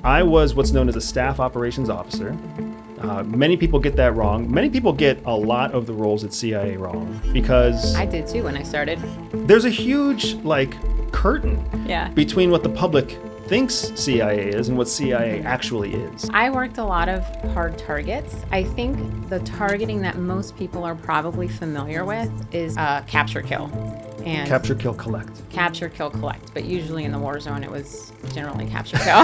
I was what's known as a staff operations officer. Many people get that wrong. Many people get a lot of the roles at CIA wrong because... I did too when I started. There's a huge, curtain between what the public thinks CIA is and what CIA actually is. I worked a lot of hard targets. I think the targeting that most people are probably familiar with is capture, kill. And capture, kill, collect. Capture, kill, collect. But usually in the war zone, it was generally capture, kill.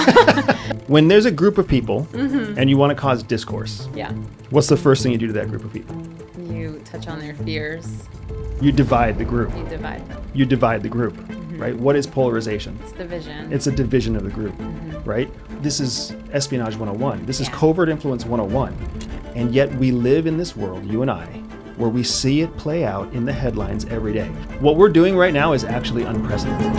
When there's a group of people and you want to cause discourse, what's the first thing you do to that group of people? You touch on their fears. You divide the group. You divide them. You divide the group, right? What is polarization? It's division. It's a division of the group, right? This is Espionage 101. This is Covert Influence 101. And yet we live in this world, you and I, where we see it play out in the headlines every day. What we're doing right now is actually unprecedented.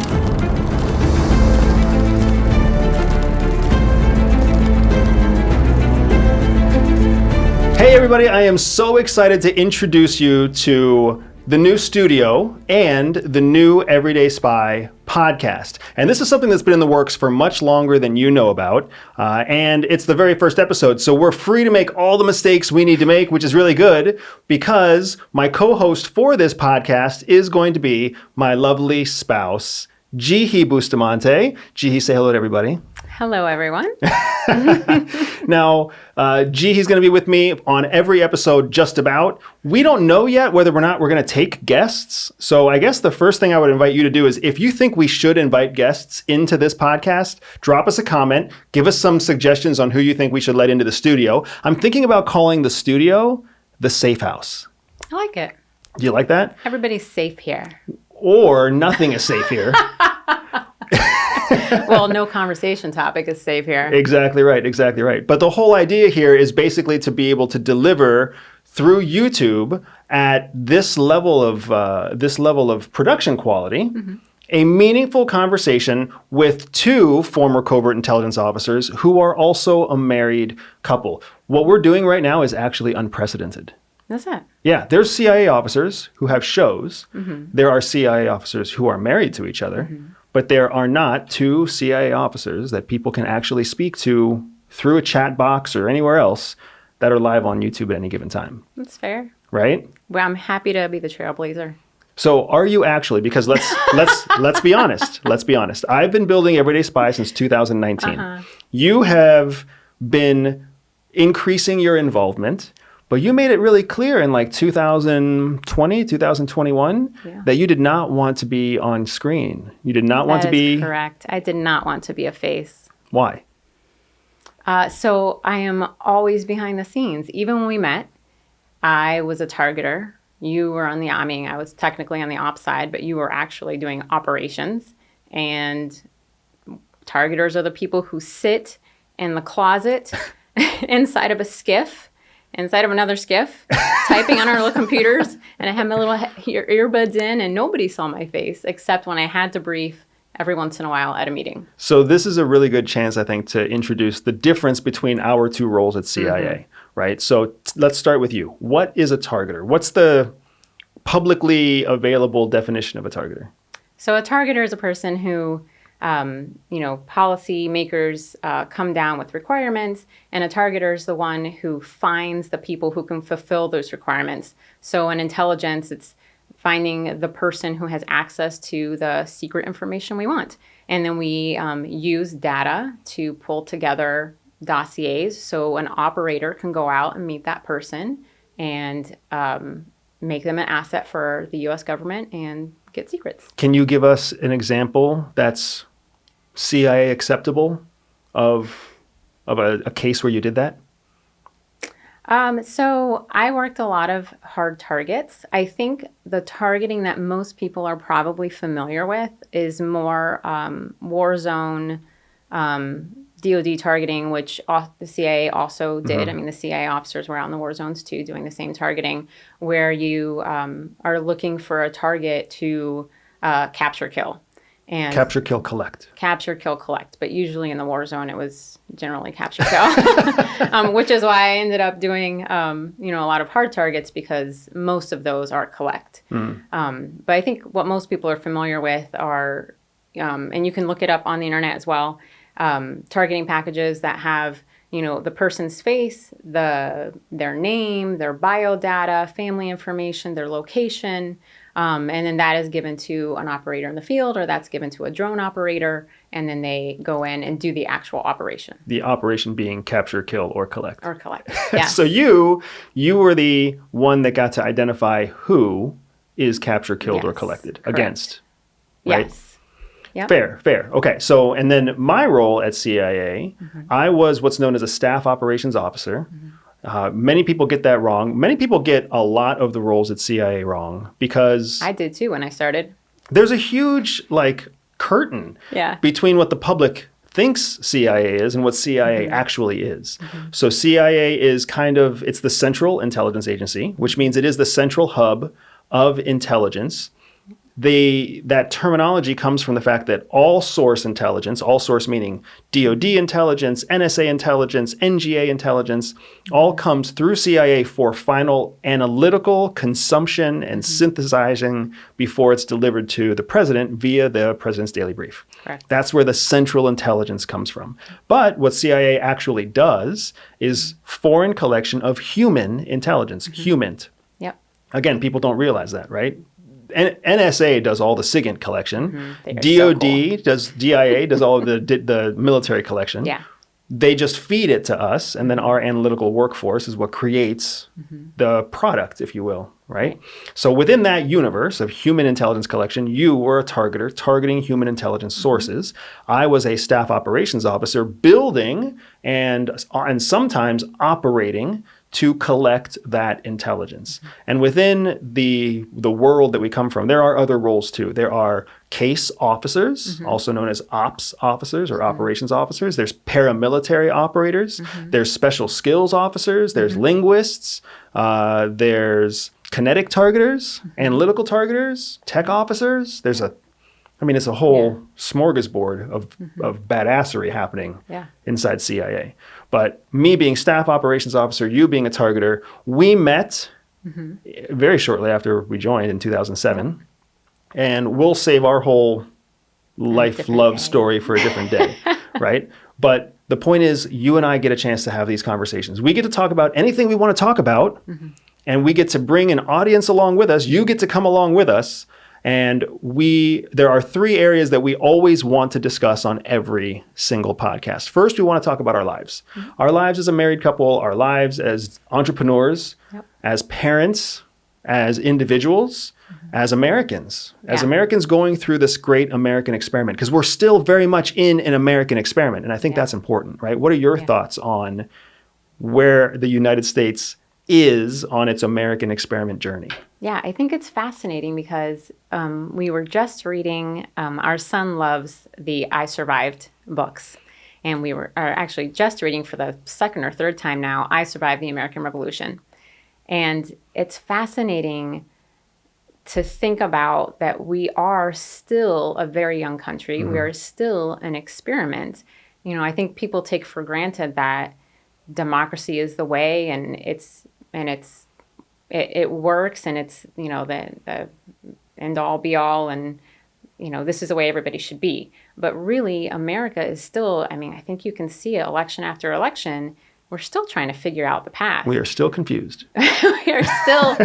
Hey everybody, I am so excited to introduce you to the new studio and the new Everyday Spy podcast. And this is something that's been in the works for much longer than you know about. And it's the very first episode. So we're free to make all the mistakes we need to make, which is really good because my co-host for this podcast is going to be my lovely spouse, Jihi Bustamante. Jihi, say hello to everybody. Hello, everyone. Now, Jihi's going to be with me on every episode just about. We don't know yet whether or not we're going to take guests. So I guess the first thing I would invite you to do is if you think we should invite guests into this podcast, drop us a comment. Give us some suggestions on who you think we should let into the studio. I'm thinking about calling the studio the safe house. I like it. Do you like that? Everybody's safe here. Or nothing is safe here. Well, no conversation topic is safe here. Exactly right. But the whole idea here is basically to be able to deliver through YouTube at this level of production quality, a meaningful conversation with two former covert intelligence officers who are also a married couple. What we're doing right now is actually unprecedented. That's it. Yeah, there's CIA officers who have shows. There are CIA officers who are married to each other. But there are not two CIA officers that people can actually speak to through a chat box or anywhere else that are live on YouTube at any given time. That's fair. Right? Well, I'm happy to be the trailblazer. So are you actually? Because let's be honest. Let's be honest. I've been building Everyday Spy since 2019. You have been increasing your involvement. But you made it really clear in 2020, 2021, that you did not want to be on screen. You did not want to be... That is correct. I did not want to be a face. Why? So I am always behind the scenes. Even when we met, I was a targeter. You were on the... I was technically on the ops side, but you were actually doing operations. And targeters are the people who sit in the closet inside of a skiff. Inside of another skiff, typing on our little computers, and I had my little earbuds in, and nobody saw my face except when I had to brief every once in a while at a meeting. So this is a really good chance, I think, to introduce the difference between our two roles at CIA, right? So let's start with you. What is a targeter? What's the publicly available definition of a targeter? So a targeter is a person who... policy makers come down with requirements, and a targeter is the one who finds the people who can fulfill those requirements. So in intelligence, it's finding the person who has access to the secret information we want. And then we use data to pull together dossiers so an operator can go out and meet that person and make them an asset for the U.S. government and get secrets. Can you give us an example that's CIA acceptable of a case where you did that? So I worked a lot of hard targets. I think the targeting that most people are probably familiar with is more war zone, DOD targeting, which the CIA also did. I mean, the CIA officers were out in the war zones too, doing the same targeting, where you are looking for a target to capture, kill. And capture, kill, collect. Capture, kill, collect. But usually in the war zone, it was generally capture, kill, which is why I ended up doing, a lot of hard targets because most of those are collect. But I think what most people are familiar with are, and you can look it up on the internet as well, targeting packages that have, the person's face, their name, their bio data, family information, their location, and then that is given to an operator in the field, or that's given to a drone operator, and then they go in and do the actual operation. The operation being capture, kill, or collect. Or collect, yes. So you were the one that got to identify who is captured, killed, or collected against, right? Yes. Yep. Fair. Okay. So, and then my role at CIA, I was what's known as a staff operations officer. Many people get that wrong. Many people get a lot of the roles at CIA wrong because I did too when I started. There's a huge curtain between what the public thinks CIA is and what CIA actually is. So CIA is it's the central intelligence agency, which means it is the central hub of intelligence. That terminology comes from the fact that all source intelligence, all source meaning DoD intelligence, NSA intelligence, NGA intelligence, all comes through CIA for final analytical consumption and synthesizing before it's delivered to the president via the president's daily brief. Correct. That's where the central intelligence comes from. But what CIA actually does is foreign collection of human intelligence, HUMINT. Yep. Again, people don't realize that, right? NSA does all the SIGINT collection. DoD DIA does all of the military collection. Yeah. They just feed it to us, and then our analytical workforce is what creates the product, if you will, right? So within that universe of human intelligence collection, you were a targeter targeting human intelligence sources. I was a staff operations officer building and sometimes operating to collect that intelligence. And within the world that we come from, there are other roles too. There are case officers, also known as ops officers or operations officers. There's paramilitary operators. There's special skills officers. There's linguists. There's kinetic targeters, analytical targeters, tech officers. It's a whole smorgasbord of badassery happening inside CIA. But me being staff operations officer, you being a targeter, we met very shortly after we joined in 2007. And we'll save our whole love story for a different day, right? But the point is, you and I get a chance to have these conversations. We get to talk about anything we want to talk about, and we get to bring an audience along with us. You get to come along with us. And there are 3 areas that we always want to discuss on every single podcast. First, we want to talk about our lives. Our lives as a married couple, our lives as entrepreneurs, as parents, as individuals, as Americans. As Americans going through this great American experiment. Because we're still very much in an American experiment. And I think that's important, right? What are your thoughts on where the United States is on its American experiment journey? Yeah, I think it's fascinating because we were just reading, our son loves the I Survived books. And we are actually just reading for the second or third time now, I Survived the American Revolution. And it's fascinating to think about that we are still a very young country. We are still an experiment. I think people take for granted that democracy is the way and it works and it's, the end all be all and, this is the way everybody should be. But really, America is still, I think you can see it election after election. We're still trying to figure out the path. We are still confused. We are still,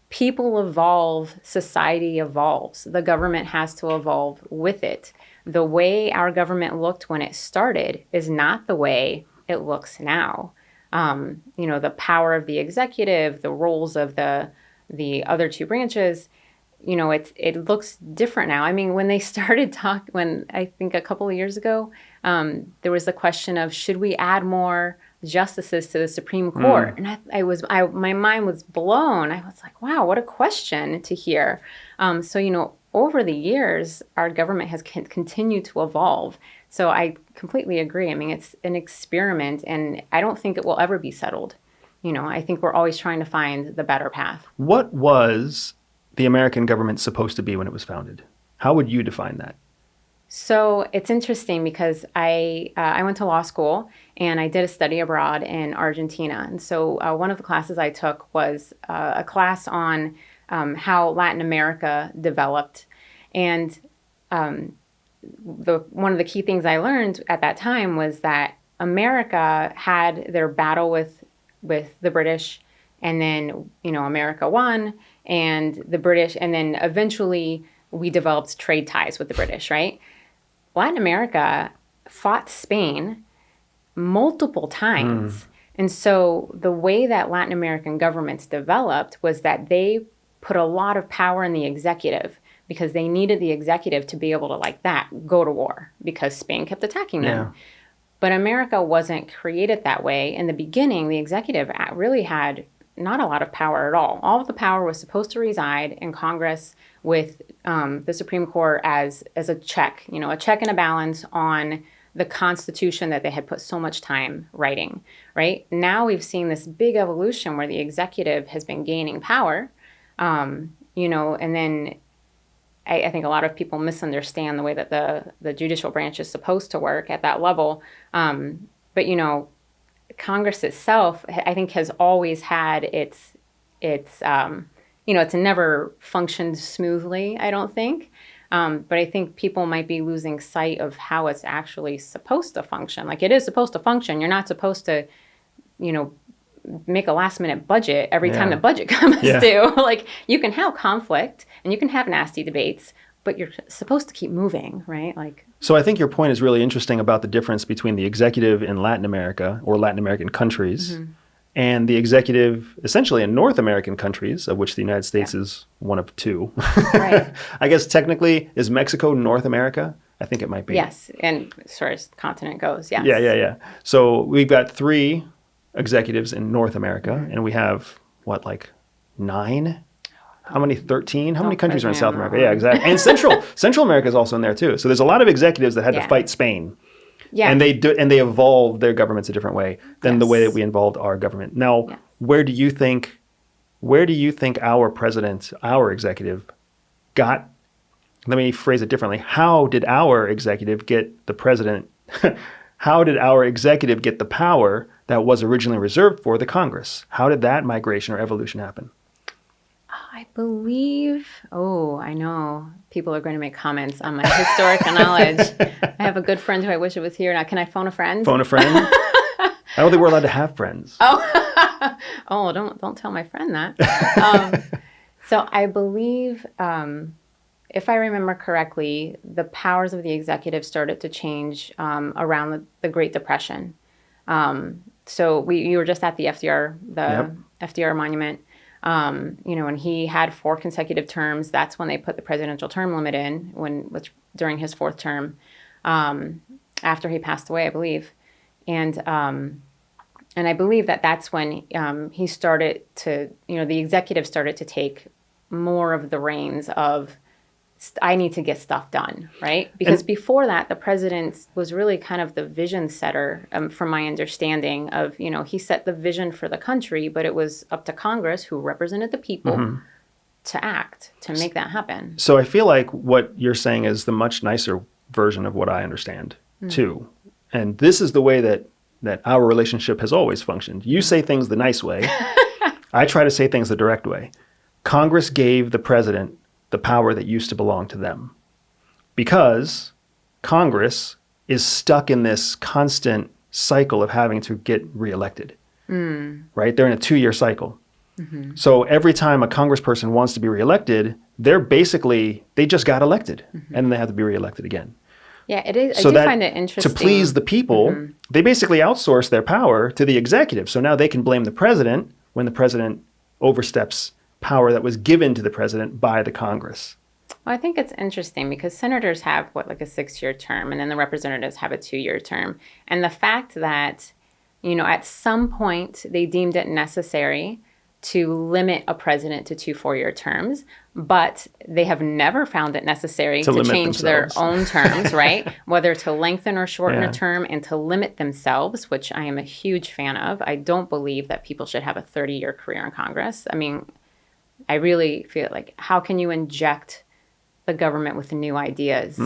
people evolve, society evolves. The government has to evolve with it. The way our government looked when it started is not the way it looks now. The power of the executive, the roles of the other 2 branches, it looks different now. When they started when I think a couple of years ago, there was the question of should we add more justices to the Supreme Court? And my mind was blown. I was like, wow, what a question to hear. Over the years, our government has continued to evolve. So I completely agree. It's an experiment, and I don't think it will ever be settled. I think we're always trying to find the better path. What was the American government supposed to be when it was founded? How would you define that? So it's interesting because I went to law school and I did a study abroad in Argentina. And so one of the classes I took was a class on how Latin America developed. And one of the key things I learned at that time was that America had their battle with the British, and then, America won, and the British, and then eventually we developed trade ties with the British, right? Latin America fought Spain multiple times. And so the way that Latin American governments developed was that they put a lot of power in the executive, because they needed the executive to be able to, like that, go to war, because Spain kept attacking them. Yeah. But America wasn't created that way. In the beginning, the executive really had not a lot of power at all. All of the power was supposed to reside in Congress with the Supreme Court as a check, a check and a balance on the Constitution that they had put so much time writing, right? Now we've seen this big evolution where the executive has been gaining power, and then I think a lot of people misunderstand the way that the judicial branch is supposed to work at that level. But Congress itself, I think, has always had it's never functioned smoothly, I don't think. But I think people might be losing sight of how it's actually supposed to function. Like, it is supposed to function. You're not supposed to, make a last minute budget every time the budget comes due. Like, you can have conflict and you can have nasty debates, but you're supposed to keep moving, right? So I think your point is really interesting about the difference between the executive in Latin America or Latin American countries and the executive essentially in North American countries, of which the United States is one of two. Right. I guess technically, is Mexico North America? I think it might be. Yes, and as far as the continent goes, yes. Yeah. So we've got 3 executives in North America, and we have, 9? How many? 13? How many countries are in South America? Yeah, exactly. And Central America is also in there too. So there's a lot of executives that had to fight Spain. Yeah. And they evolved their governments a different way than the way that we involved our government. Now, where do you think our president, our executive got, let me phrase it differently. How did our executive get the president? How did our executive get the power that was originally reserved for the Congress? How did that migration or evolution happen? I believe, I know people are going to make comments on my historical knowledge. I have a good friend who I wish it was here. Now, can I phone a friend? Phone a friend? I don't think we're allowed to have friends. Don't tell my friend that. So I believe, if I remember correctly, the powers of the executive started to change around the Great Depression. So you were just at the FDR monument. And he had 4 consecutive terms. That's when they put the presidential term limit in, during his 4th term, after he passed away, I believe. And I believe that's when he started to, the executive started to take more of the reins of, I need to get stuff done, right? Because before that, the president was really kind of the vision setter, from my understanding of, he set the vision for the country, but it was up to Congress, who represented the people, to act, to make that happen. So I feel like what you're saying is the much nicer version of what I understand, too. And this is the way that our relationship has always functioned. You say things the nice way. I try to say things the direct way. Congress gave the president the power that used to belong to them, because Congress is stuck in this constant cycle of having to get reelected, right? They're in a 2-year cycle. So every time a congressperson wants to be reelected, they just got elected, and then they have to be reelected again. Yeah, it is. So I do find it interesting. To please the people, they basically outsource their power to the executive. So now they can blame the president when the president oversteps power that was given to the president by the Congress. Well, I think it's interesting because senators have a 6-year term, and then the representatives have a 2-year term. And the fact that, at some point they deemed it necessary to limit a president to 2 4-year terms, but they have never found it necessary to change their own terms, right? Whether to lengthen or shorten a term and to limit themselves, which I am a huge fan of. I don't believe that people should have a 30-year career in Congress. I mean, I really feel like, how can you inject the government with new ideas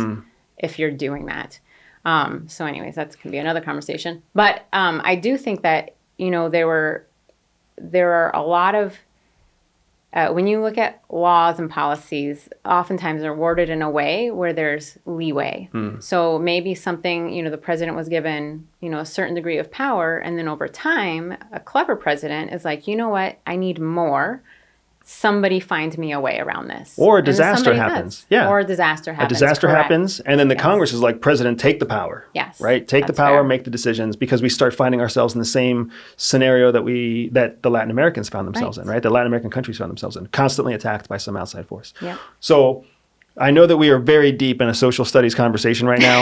if you're doing that? So anyways, that can be another conversation. But I do think that, there are a lot of when you look at laws and policies, oftentimes they're worded in a way where there's leeway. So maybe something, the president was given, a certain degree of power, and then over time, a clever president is like, you know what, I need more. Somebody find me a way around this. Or a disaster happens. Yeah. Or a disaster happens. A disaster correct. happens, and then the Congress is like, President, take the power. Yes. Right? Take the that's power, fair. make the decisions, because we start finding ourselves in the same scenario that the Latin Americans found themselves in, right? The Latin American countries found themselves in, constantly attacked by some outside force. Yeah. So I know that we are very deep in a social studies conversation right now.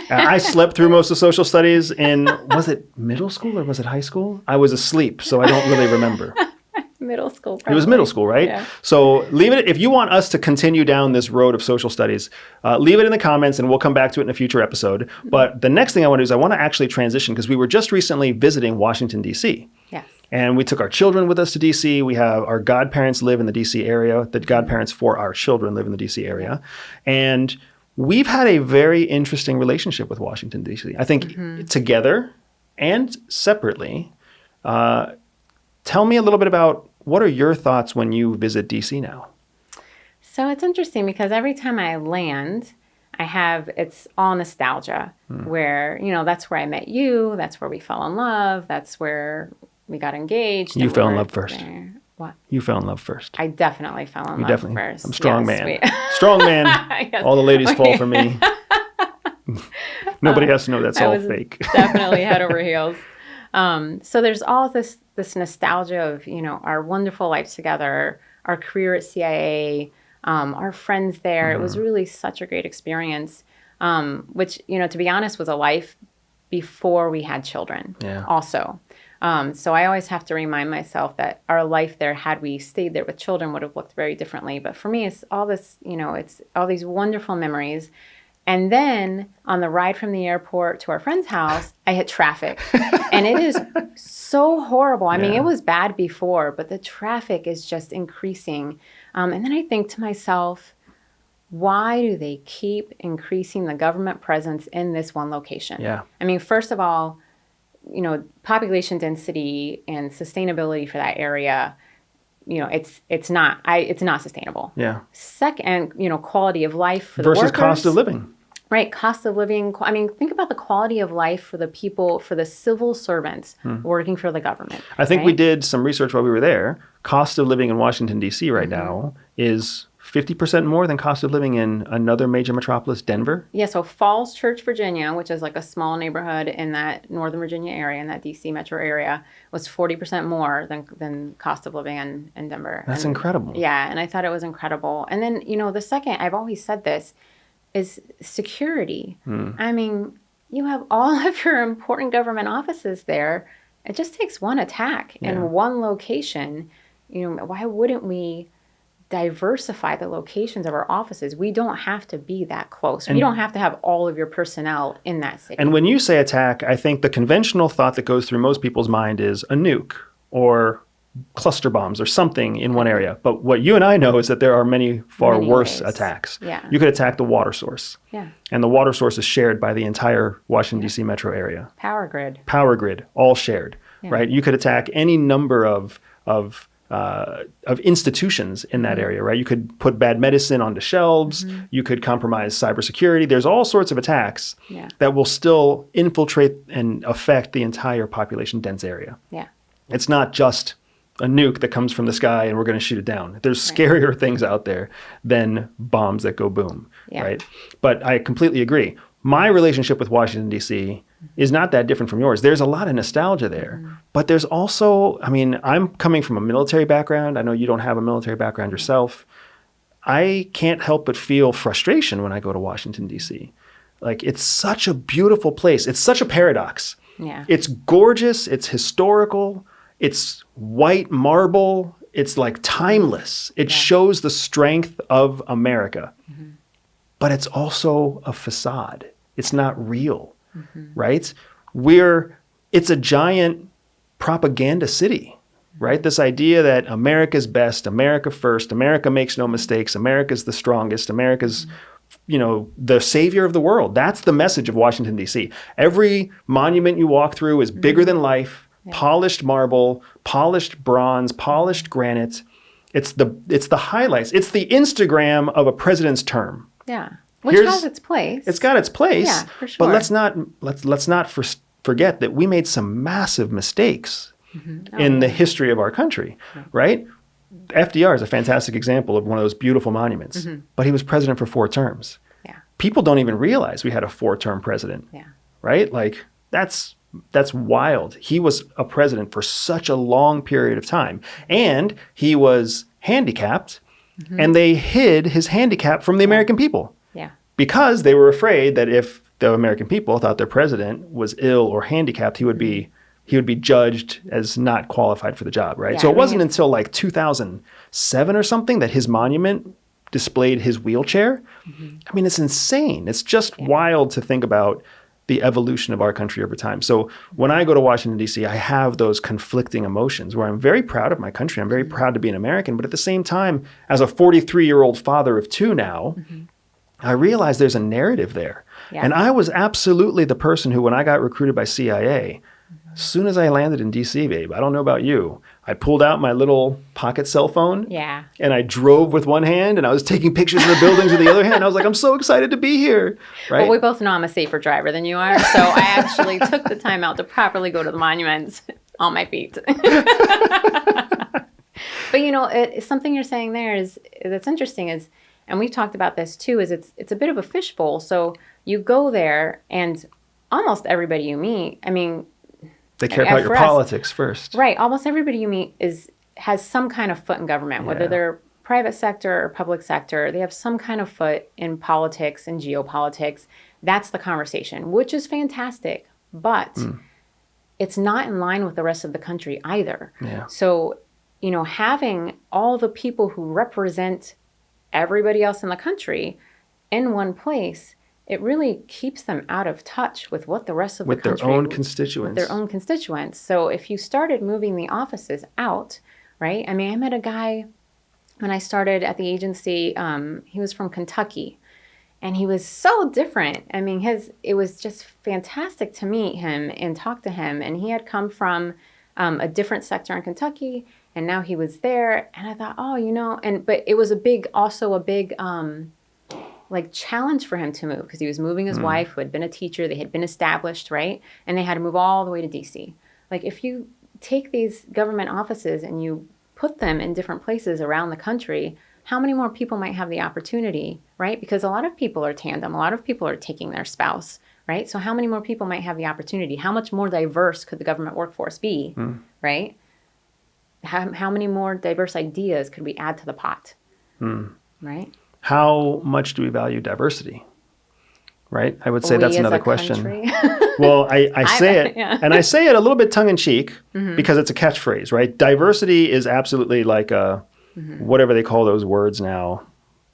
I slept through most of social studies in, was it middle school or was it high school? I was asleep, so I don't really remember. Middle school. Probably. It was middle school, right? Yeah. So leave it. If you want us to continue down this road of social studies, leave it in the comments and we'll come back to it in a future episode. But the next thing I want to do is I want to actually transition, because we were just recently visiting Washington, D.C. Yes. And we took our children with us to D.C. We have our godparents live in the D.C. area. The godparents for our children live in the D.C. area. And we've had a very interesting relationship with Washington, D.C. I think together and separately. Tell me a little bit about, what are your thoughts when you visit DC now? So it's interesting because every time I land, it's all nostalgia where, that's where I met you. That's where we fell in love. That's where we got engaged. You fell in love first. There. What? You fell in love first. I definitely fell in love first. I'm a strong Yes, man. Strong man. Yes. All the ladies fall for me. Nobody has to know that's all fake. Definitely head over heels. So there's all this nostalgia of, our wonderful life together, our career at CIA, our friends there. It was really such a great experience, which, to be honest, was a life before we had children also. So I always have to remind myself that our life there, had we stayed there with children, would have looked very differently. But for me, it's all this, it's all these wonderful memories. And then on the ride from the airport to our friend's house, I hit traffic. And it is so horrible. I mean, it was bad before, but the traffic is just increasing. And then I think to myself, why do they keep increasing the government presence in this one location? Yeah. I mean, first of all, population density and sustainability for that area, it's not sustainable. Yeah. Second, quality of life for the versus workers. cost of living. Right, cost of living. I mean, think about the quality of life for the people, for the civil servants working for the government. I think we did some research while we were there. Cost of living in Washington, D.C. right now is 50% more than cost of living in another major metropolis, Denver. Yeah, so Falls Church, Virginia, which is like a small neighborhood in that Northern Virginia area, in that D.C. metro area, was 40% more than cost of living in Denver. That's incredible. Yeah, and I thought it was incredible. And then, the second, I've always said this, is security. I mean, you have all of your important government offices there. It just takes one attack in one location. Why wouldn't we diversify the locations of our offices? We don't have to be that close. We don't have to have all of your personnel in that city. And when you say attack, I think the conventional thought that goes through most people's mind is a nuke or cluster bombs or something in one area. But what you and I know is that there are many worse ways. attacks. Yeah. You could attack the water source. Yeah. And the water source is shared by the entire Washington, D.C. metro area. Power grid, all shared, right? You could attack any number of institutions in that area, right? You could put bad medicine onto shelves. You could compromise cybersecurity. There's all sorts of attacks that will still infiltrate and affect the entire population dense area. Yeah. It's not just a nuke that comes from the sky and we're going to shoot it down. There's scarier things out there than bombs that go boom, right? But I completely agree. My relationship with Washington, D.C. is not that different from yours. There's a lot of nostalgia there, but there's also, I mean, I'm coming from a military background. I know you don't have a military background yourself. I can't help but feel frustration when I go to Washington, D.C. Like, it's such a beautiful place. It's such a paradox. Yeah. It's gorgeous. It's historical. It's white marble. It's like timeless. It shows the strength of America. But it's also a facade. It's not real, right? It's a giant propaganda city, right? This idea that America's best, America first, America makes no mistakes, America's the strongest, America's the savior of the world. That's the message of Washington, D.C. Every monument you walk through is bigger than life, polished marble, polished bronze, polished granite. It's the highlights. It's the Instagram of a president's term. Yeah. Which has its place. It's got its place. Yeah, for sure. But let's not forget that we made some massive mistakes in the history of our country, right? FDR is a fantastic example of one of those beautiful monuments, but he was president for 4 terms. Yeah. People don't even realize we had a 4-term president, right? Like that's wild. He was a president for such a long period of time, and he was handicapped, and they hid his handicap from the American people. Yeah. Because they were afraid that if the American people thought their president was ill or handicapped, he would be judged as not qualified for the job, right? Yeah, so it wasn't until like 2007 or something that his monument displayed his wheelchair. I mean, it's insane. It's just wild to think about the evolution of our country over time. So when I go to Washington, D.C., I have those conflicting emotions where I'm very proud of my country. I'm very proud to be an American. But at the same time, as a 43-year-old father of 2 now, I realized there's a narrative there. Yeah. And I was absolutely the person who, when I got recruited by CIA, as soon as I landed in D.C., babe, I don't know about you, I pulled out my little pocket cell phone. Yeah. And I drove with one hand, and I was taking pictures of the buildings with the other hand. I was like, I'm so excited to be here. Right? Well, we both know I'm a safer driver than you are. So I actually took the time out to properly go to the monuments on my feet. But, you know, something you're saying there that's interesting is, and we've talked about this too, is it's a bit of a fishbowl. So you go there and almost everybody you meet, I mean, they care about your politics first. Right. Almost everybody you meet has some kind of foot in government, whether they're private sector or public sector. They have some kind of foot in politics and geopolitics. That's the conversation, which is fantastic. But it's not in line with the rest of the country either. Yeah. So, you know, having all the people who represent everybody else in the country in one place, it really keeps them out of touch with what the rest of the country... With their own constituents. With their own constituents. So if you started moving the offices out, right? I mean, I met a guy when I started at the agency. He was from Kentucky, and he was so different. I mean, it was just fantastic to meet him and talk to him. And he had come from a different sector in Kentucky, and now he was there. And I thought, oh, you know, but it was a big like challenge for him to move, because he was moving his wife, who had been a teacher. They had been established, right? And they had to move all the way to DC. Like, if you take these government offices and you put them in different places around the country, how many more people might have the opportunity, right? Because a lot of people are tandem. A lot of people are taking their spouse, right? So how many more people might have the opportunity? How much more diverse could the government workforce be, right? How many more diverse ideas could we add to the pot, right? How much do we value diversity? Right? I would say that's another question. Well, I say it, and I say it a little bit tongue-in-cheek because it's a catchphrase, right? Diversity is absolutely like whatever they call those words now,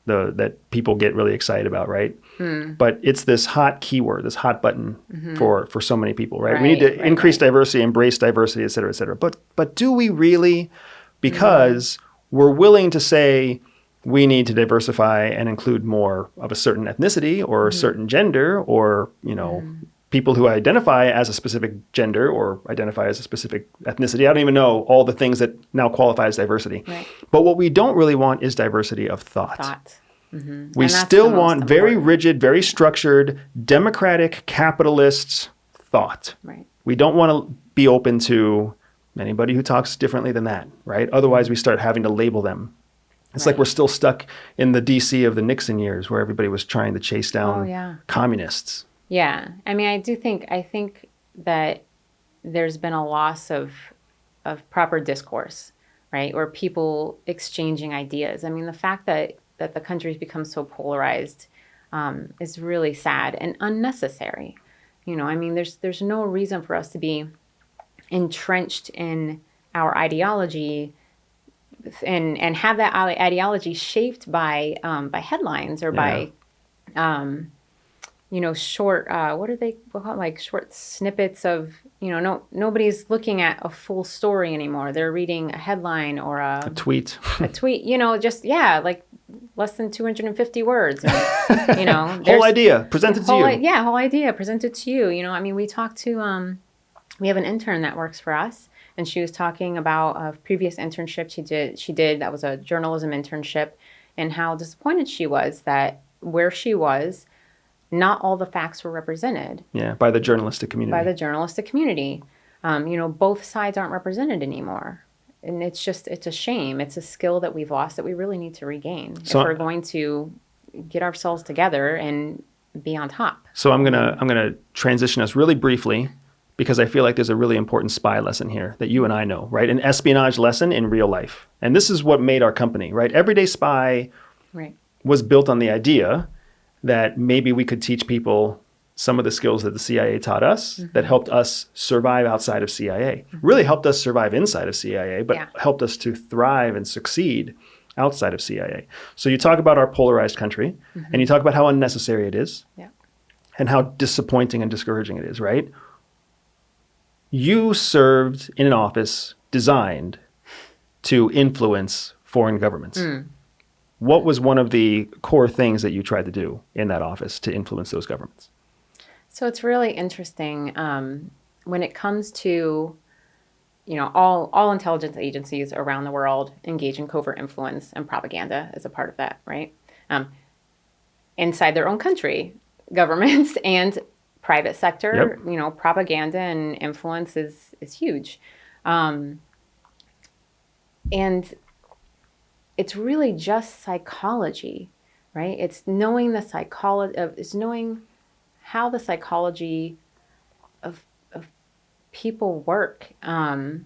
that people get really excited about, right? But it's this hot keyword, this hot button for so many people, right? We need to increase diversity, embrace diversity, et cetera, et cetera. But do we really? Because we're willing to say, we need to diversify and include more of a certain ethnicity or a certain gender, or, you know, people who identify as a specific gender or identify as a specific ethnicity. I don't even know all the things that now qualify as diversity. Right. But what we don't really want is diversity of thought. We still want very rigid, very structured, democratic, capitalist thought. Right. We don't want to be open to anybody who talks differently than that, right? Otherwise, we start having to label them. It's like we're still stuck in the DC of the Nixon years, where everybody was trying to chase down communists. Yeah. I mean, I think that there's been a loss of proper discourse, right? Or people exchanging ideas. I mean, the fact that the country's become so polarized is really sad and unnecessary. You know, I mean, there's no reason for us to be entrenched in our ideology and have that ideology shaped by headlines or by short what are they called, like short snippets of, nobody's looking at a full story anymore. They're reading a headline or a tweet, like less than 250 words. And, whole idea presented to you. Whole idea presented to you. I mean, we talked to we have an intern that works for us, and she was talking about a previous internship she did that was a journalism internship, and how disappointed she was that where she was, not all the facts were represented. Yeah, by the journalistic community. By the journalistic community. Both sides aren't represented anymore. And it's a shame. It's a skill that we've lost that we really need to regain if we're going to get ourselves together and be on top. So I'm gonna transition us really briefly, because I feel like there's a really important spy lesson here that you and I know, right? An espionage lesson in real life. And this is what made our company, right? Everyday Spy was built on the idea that maybe we could teach people some of the skills that the CIA taught us that helped us survive outside of CIA. Really helped us survive inside of CIA, but helped us to thrive and succeed outside of CIA. So you talk about our polarized country, and you talk about how unnecessary it is, and how disappointing and discouraging it is, right? You served in an office designed to influence foreign governments. What was one of the core things that you tried to do in that office to influence those governments? So it's really interesting when it comes to, all intelligence agencies around the world engage in covert influence and propaganda as a part of that, right? Inside their own country, governments and private sector, propaganda and influence is huge. And it's really just psychology, right? It's knowing the psychology it's knowing how the psychology of people work. I'm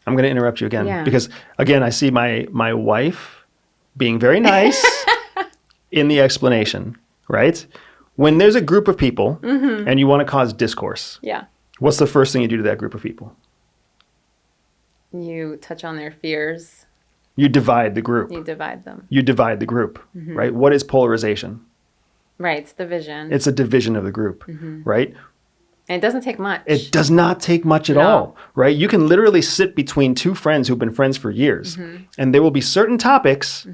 going to interrupt you again because, again, I see my wife being very nice in the explanation, right? When there's a group of people and you want to cause discourse, what's the first thing you do to that group of people? You touch on their fears. You divide the group. You divide them. You divide the group, right? What is polarization? Right, it's division. It's a division of the group, right? And it doesn't take much. It does not take much at all, right? You can literally sit between two friends who've been friends for years, and there will be certain topics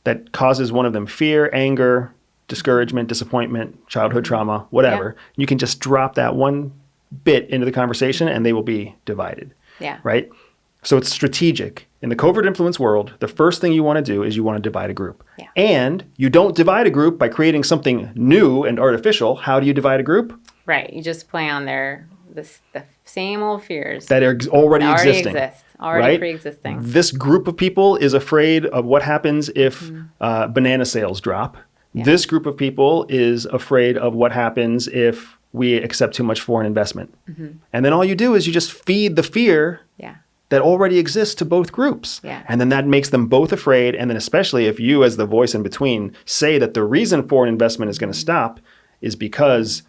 that causes one of them fear, anger, discouragement, disappointment, childhood trauma, whatever. You can just drop that one bit into the conversation and they will be divided, right? So it's strategic. In the covert influence world, the first thing you want to do is you want to divide a group. And you don't divide a group by creating something new and artificial. How do you divide a group? Right. You just play on the same old fears. That are already existing. Already pre-existing. This group of people is afraid of what happens if banana sales drop. This group of people is afraid of what happens if we accept too much foreign investment. And then all you do is you just feed the fear that already exists to both groups. And then that makes them both afraid. And then especially if you, as the voice in between, say that the reason foreign investment is going to stop is because,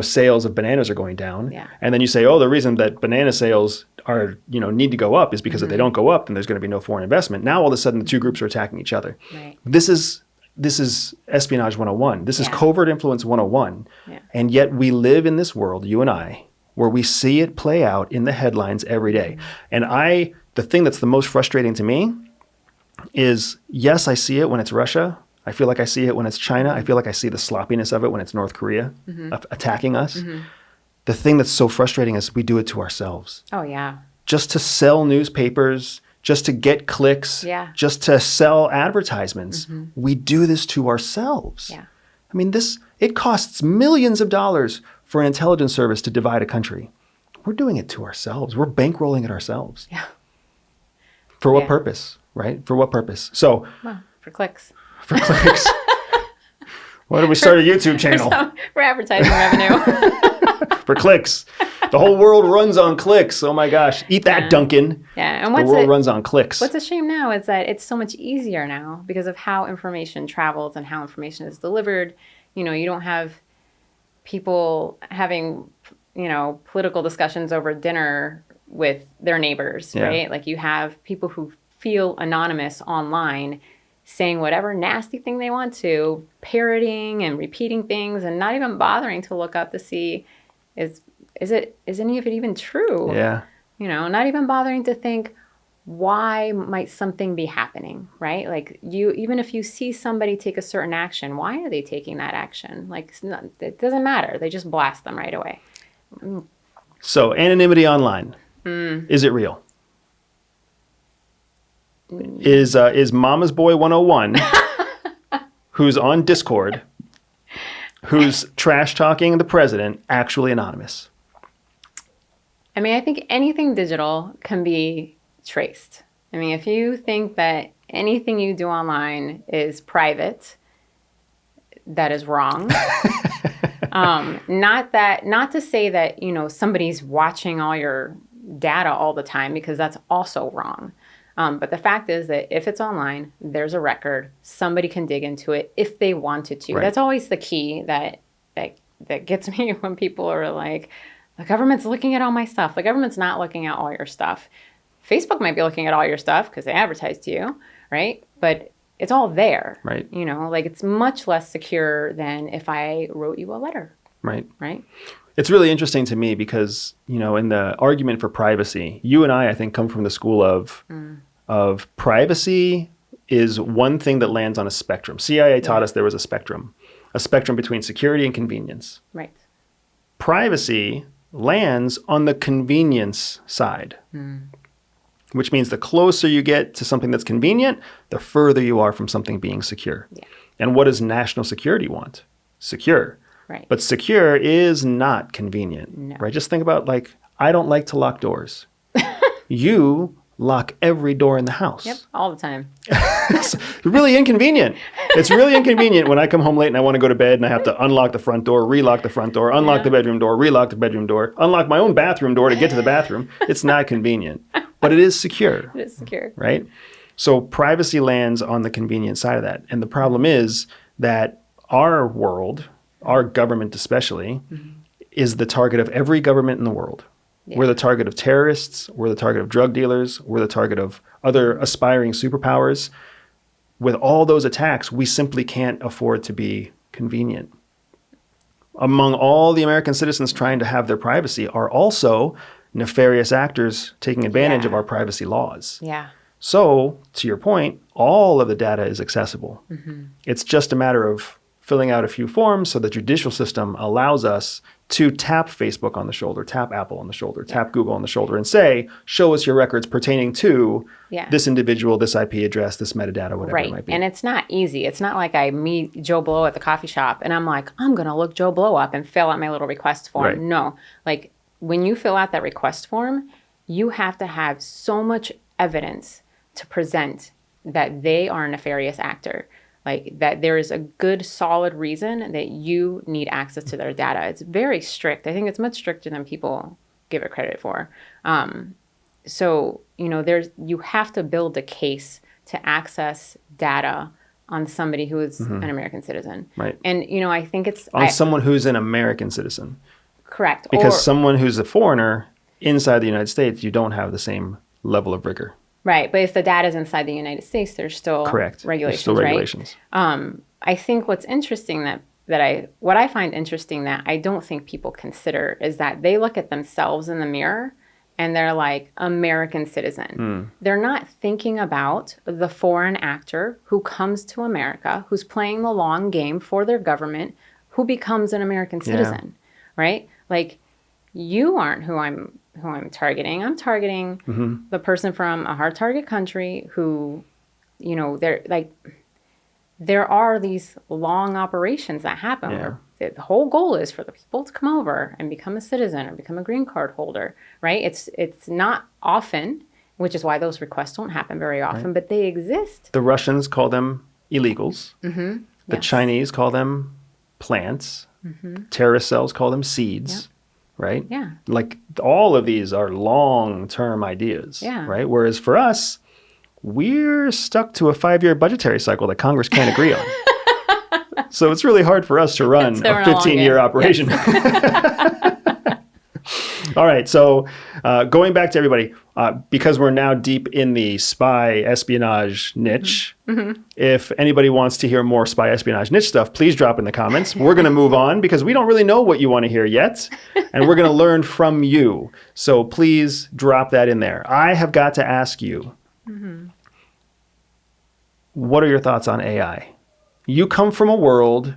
sales of bananas are going down. And then you say, the reason that banana sales are, need to go up is because if they don't go up, then there's going to be no foreign investment. Now all of a sudden the two groups are attacking each other. This is espionage 101. This is covert influence 101. And yet we live in this world, you and I, where we see it play out in the headlines every day. And the thing that's the most frustrating to me is, yes, I see it when it's Russia. I feel like I see it when it's China. I feel like I see the sloppiness of it when it's North Korea attacking us. The thing that's so frustrating is we do it to ourselves. Oh, yeah. Just to sell newspapers, just to get clicks, just to sell advertisements. We do this to ourselves. I mean, it costs millions of dollars for an intelligence service to divide a country. We're doing it to ourselves. We're bankrolling it ourselves. For what purpose, right? For what purpose? So, for clicks. For clicks. Why don't we start a YouTube channel? For advertising revenue. For clicks. The whole world runs on clicks. Oh my gosh. Eat that, Duncan. And the world runs on clicks. What's a shame now is that it's so much easier now because of how information travels and how information is delivered. You don't have people having, political discussions over dinner with their neighbors, right? Like you have people who feel anonymous online saying whatever nasty thing they want to, parroting and repeating things and not even bothering to look up to see is any of it even true? Not even bothering to think, why might something be happening, right? Like even if you see somebody take a certain action, why are they taking that action? Like it doesn't matter. They just blast them right away. So anonymity online, is it real? Is Mama's Boy 101, who's on Discord, who's trash talking the president, actually anonymous? I mean, I think anything digital can be traced. I mean, if you think that anything you do online is private, that is wrong. Not to say that, somebody's watching all your data all the time, because that's also wrong. But the fact is that if it's online, there's a record. Somebody can dig into it if they wanted to. Right. That's always the key that gets me when people are like, the government's looking at all my stuff. The government's not looking at all your stuff. Facebook might be looking at all your stuff because they advertise to you, right? But it's all there. Right. It's much less secure than if I wrote you a letter. Right. Right. It's really interesting to me because, in the argument for privacy, you and I think, come from the school of privacy is one thing that lands on a spectrum. CIA taught us there was a spectrum between security and convenience. Right. Privacy lands on the convenience side, which means the closer you get to something that's convenient, the further you are from something being secure. Yeah. And what does national security want? Secure. Right. But secure is not convenient, No. right? Just think about, I don't like to lock doors. You lock every door in the house. Yep. All the time. It's really inconvenient. It's really inconvenient when I come home late and I want to go to bed and I have to unlock the front door, relock the front door, unlock the bedroom door, relock the bedroom door, unlock my own bathroom door to get to the bathroom. It's not convenient, but it is secure. It is secure. Right? So privacy lands on the convenient side of that. And the problem is that our world, our government especially, is the target of every government in the world. Yeah. We're the target of terrorists. We're the target of drug dealers. We're the target of other aspiring superpowers. With all those attacks, we simply can't afford to be convenient. Among all the American citizens trying to have their privacy are also nefarious actors taking advantage of our privacy laws. Yeah. So, to your point, all of the data is accessible. It's just a matter of filling out a few forms so the judicial system allows us to tap Facebook on the shoulder, tap Apple on the shoulder, tap Google on the shoulder, and say, show us your records pertaining to this individual, this IP address, this metadata, whatever it might be. And it's not easy. It's not like I meet Joe Blow at the coffee shop and I'm like, I'm going to look Joe Blow up and fill out my little request form. Right. No. When you fill out that request form, you have to have so much evidence to present that they are a nefarious actor. That there is a good, solid reason that you need access to their data. It's very strict. I think it's much stricter than people give it credit for. So, you have to build a case to access data on somebody who is an American citizen. Right. And, I think it's... someone who's an American citizen. Correct. Because someone who's a foreigner inside the United States, you don't have the same level of rigor. Right, but if the data is inside the United States, there's still regulations, There's still regulations. Right? I think what's interesting what I find interesting that I don't think people consider is that they look at themselves in the mirror and they're like, American citizen. They're not thinking about the foreign actor who comes to America, who's playing the long game for their government, who becomes an American citizen, right? You aren't who I'm targeting. I'm targeting the person from a hard target country who, there are these long operations that happen where the whole goal is for the people to come over and become a citizen or become a green card holder, right? It's not often, which is why those requests don't happen very often, but they exist. The Russians call them illegals. The Chinese call them plants. Terrorist cells call them seeds. Right? Yeah. All of these are long-term ideas, right? Whereas for us, we're stuck to a 5-year budgetary cycle that Congress can't agree on. So it's really hard for us to run a 15-year operation. Yes. All right. So going back to everybody, because we're now deep in the spy espionage niche, if anybody wants to hear more spy espionage niche stuff, please drop in the comments. We're going to move on because we don't really know what you want to hear yet. And we're going to learn from you. So please drop that in there. I have got to ask you, what are your thoughts on AI? You come from a world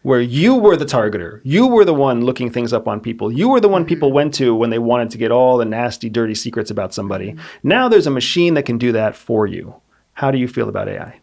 where you were the targeter. You were the one looking things up on people. You were the one people went to when they wanted to get all the nasty, dirty secrets about somebody. Now there's a machine that can do that for you. How do you feel about AI?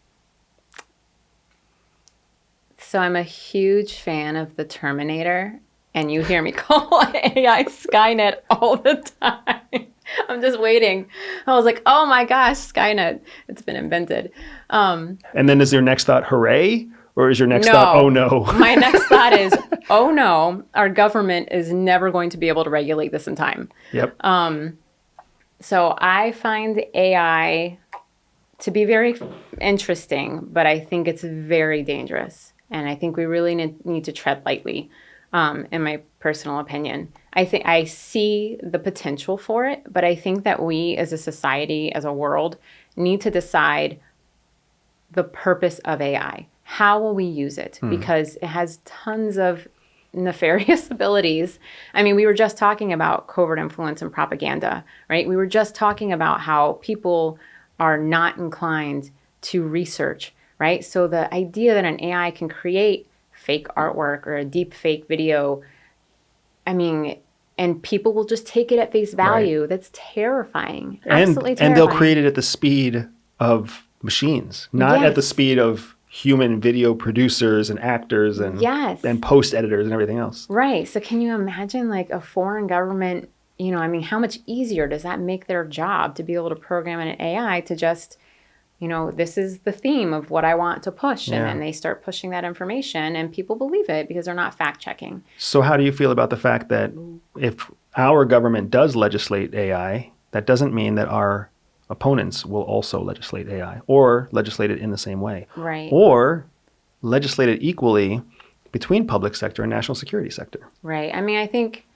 So I'm a huge fan of the Terminator, and you hear me call AI Skynet all the time. I'm just waiting. I was like, oh my gosh, Skynet, it's been invented. And then is your next thought, hooray? Or is your next thought, oh no? My next thought is, oh no, our government is never going to be able to regulate this in time. Yep. So I find AI to be very interesting, but I think it's very dangerous. And I think we really need to tread lightly, in my personal opinion. I think I see the potential for it, but I think that we as a society, as a world, need to decide the purpose of AI. How will we use it? Because it has tons of nefarious abilities. I mean, we were just talking about covert influence and propaganda, right? We were just talking about how people are not inclined to research, right? So the idea that an AI can create fake artwork or a deep fake video, I mean, and people will just take it at face value. Right. That's terrifying. Absolutely terrifying. And they'll create it at the speed of machines, not at the speed of human video producers and actors and and post editors and everything else. Right. So can you imagine like a foreign government, you know, I mean, how much easier does that make their job to be able to program an AI to just, you know, this is the theme of what I want to push. And then they start pushing that information and people believe it because they're not fact checking. So how do you feel about the fact that if our government does legislate AI, that doesn't mean that our opponents will also legislate AI or legislate it in the same way. Right. Or legislate it equally between public sector and national security sector. Right. I mean, I think,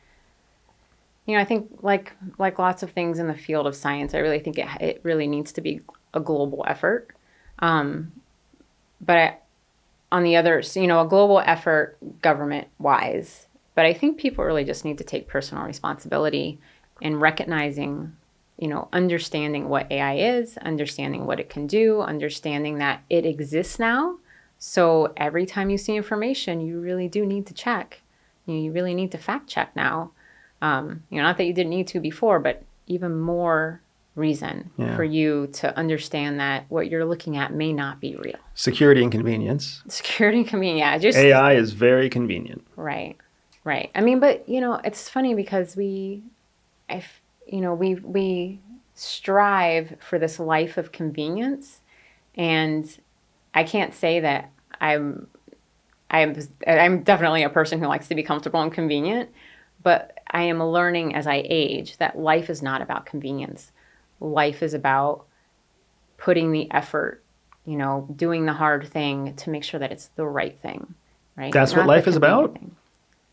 you know, I think like lots of things in the field of science, I really think it really needs to be a global effort. But on the other, you know, a global effort government-wise. But I think people really just need to take personal responsibility in recognizing, you know, understanding what AI is, understanding what it can do, understanding that it exists now. So every time you see information, you really do need to check. You really need to fact check now. You know, not that you didn't need to before, but even more reason for you to understand that what you're looking at may not be real. Security and convenience. Security and convenience. Yeah, AI is very convenient. Right, right. I mean, but, you know, it's funny because we strive for this life of convenience, and I can't say that I'm definitely a person who likes to be comfortable and convenient, but I am learning as I age that life is not about convenience. Life is about putting the effort, you know, doing the hard thing to make sure that it's the right thing, right? That's what life is about?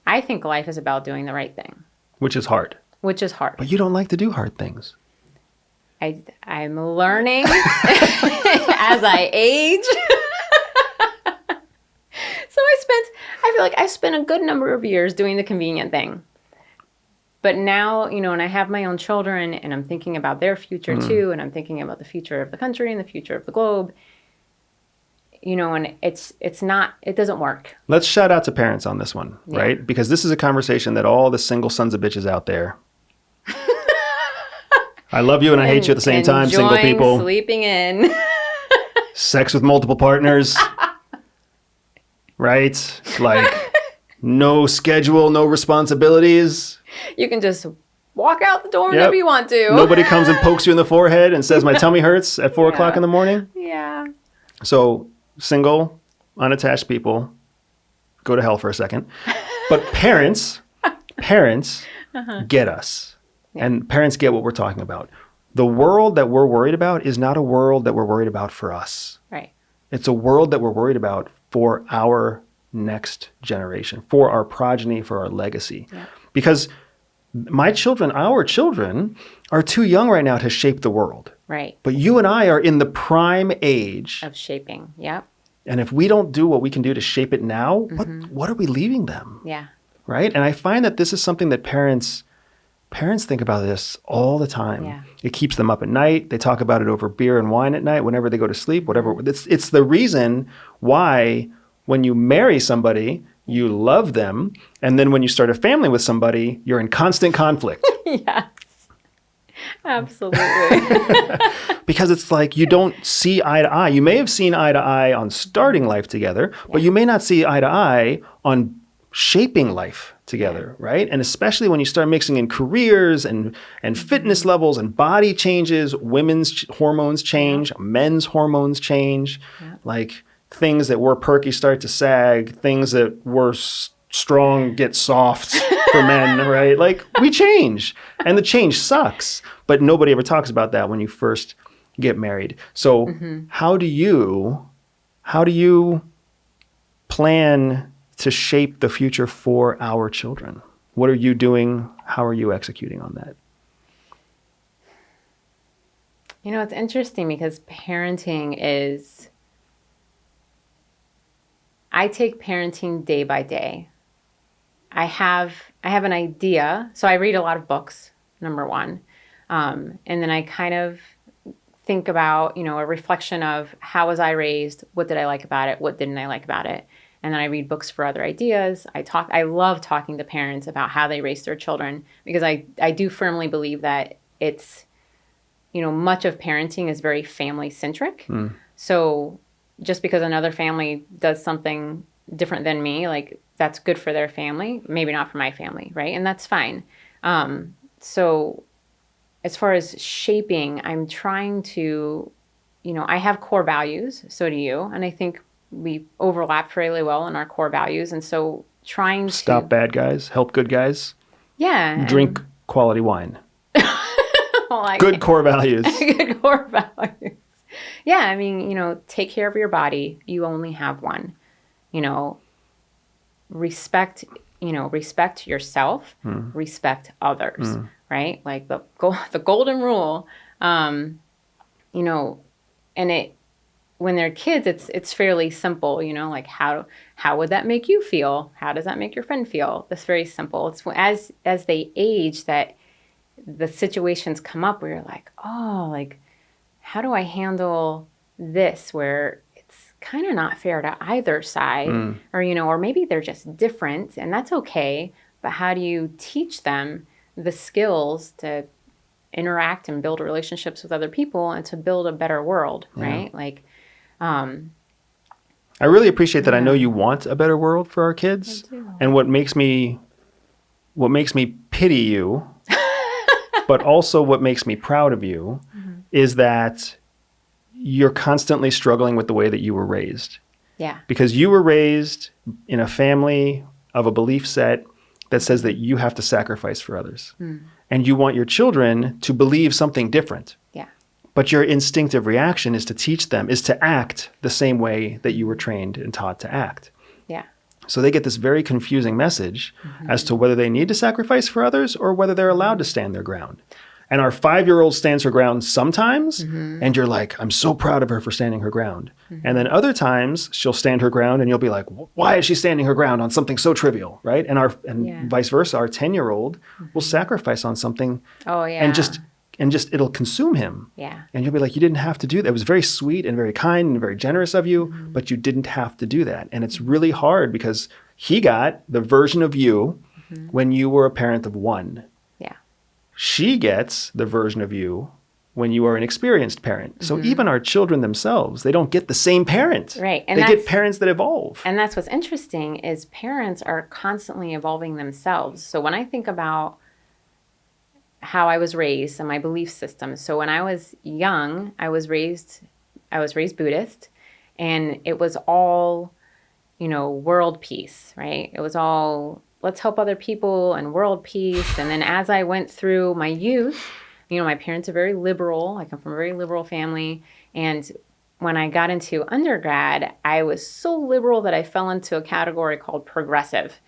I think life is about doing the right thing. Which is hard. Which is hard. But you don't like to do hard things. I'm learning as I age. So I feel like I spent a good number of years doing the convenient thing. But now, you know, and I have my own children and I'm thinking about their future too. And I'm thinking about the future of the country and the future of the globe. You know, and it doesn't work. Let's shout out to parents on this one, right? Because this is a conversation that all the single sons of bitches out there. I love you and I hate you at the same time, single people. Sleeping in. Sex with multiple partners. Right? Like, no schedule, no responsibilities. You can just walk out the door whenever you want to. Nobody comes and pokes you in the forehead and says, my tummy hurts at 4 o'clock in the morning. Yeah. So, single, unattached people, go to hell for a second. But parents get us. Yeah. And parents get what we're talking about. The world that we're worried about is not a world that we're worried about for us. Right. It's a world that we're worried about for our next generation, for our progeny, for our legacy. Yeah. Because our children are too young right now to shape the world. Right. But you and I are in the prime age of shaping. Yep. And if we don't do what we can do to shape it now, what are we leaving them? Yeah. Right? And I find that this is something that parents think about this all the time. Yeah. It keeps them up at night. They talk about it over beer and wine at night, whenever they go to sleep, whatever. It's the reason why when you marry somebody, you love them, and then when you start a family with somebody, you're in constant conflict. Yes. Absolutely. Because it's like you don't see eye to eye. You may have seen eye to eye on starting life together, but you may not see eye to eye on shaping life together, right? And especially when you start mixing in careers and fitness levels and body changes, women's hormones change, men's hormones change, like things that were perky start to sag, things that were strong get soft for men, right? Like we change, and the change sucks, but nobody ever talks about that when you first get married. So how do you plan to shape the future for our children? What are you doing? How are you executing on that? You know, it's interesting because parenting is, I take parenting day by day. I have an idea. So I read a lot of books, number one. And then I kind of think about, a reflection of how was I raised? What did I like about it? What didn't I like about it? And then I read books for other ideas. I love talking to parents about how they raise their children, because I do firmly believe that it's, much of parenting is very family centric. So just because another family does something different than me, like that's good for their family, maybe not for my family, right? And that's fine. So as far as shaping, I'm trying to, I have core values, so do you. And I think we overlap fairly well in our core values. And so trying to stop bad guys, help good guys. Yeah. Drink quality wine. Like, good core values. Good core values. Yeah. I mean, take care of your body. You only have one. Respect yourself, respect others, right? Like the golden rule, and when they're kids, it's fairly simple, like how would that make you feel? How does that make your friend feel? That's very simple. It's as they age that the situations come up where you're like, oh, like, how do I handle this where it's kind of not fair to either side, or maybe they're just different, and that's okay. But how do you teach them the skills to interact and build relationships with other people and to build a better world, right? Like, I really appreciate that. I know you want a better world for our kids, and what makes me pity you, but also what makes me proud of you, is that you're constantly struggling with the way that you were raised. Yeah. Because you were raised in a family of a belief set that says that you have to sacrifice for others. And you want your children to believe something different. Yeah. But your instinctive reaction is to teach them, is to act the same way that you were trained and taught to act. Yeah. So they get this very confusing message as to whether they need to sacrifice for others or whether they're allowed to stand their ground. And our 5-year-old stands her ground sometimes, and you're like, I'm so proud of her for standing her ground. And then other times she'll stand her ground and you'll be like, why is she standing her ground on something so trivial, right? And vice versa, our 10-year-old will sacrifice on something and just it'll consume him. Yeah. And you'll be like, you didn't have to do that. It was very sweet and very kind and very generous of you, but you didn't have to do that. And it's really hard because he got the version of you when you were a parent of one. Yeah. She gets the version of you when you are an experienced parent. So even our children themselves, they don't get the same parent. Right. And they get parents that evolve. And that's what's interesting is parents are constantly evolving themselves. So when I think about how I was raised and my belief system. So when I was young, I was raised Buddhist, and it was all, world peace, right? It was all, let's help other people and world peace. And then as I went through my youth, my parents are very liberal. I come from a very liberal family. And when I got into undergrad, I was so liberal that I fell into a category called progressive.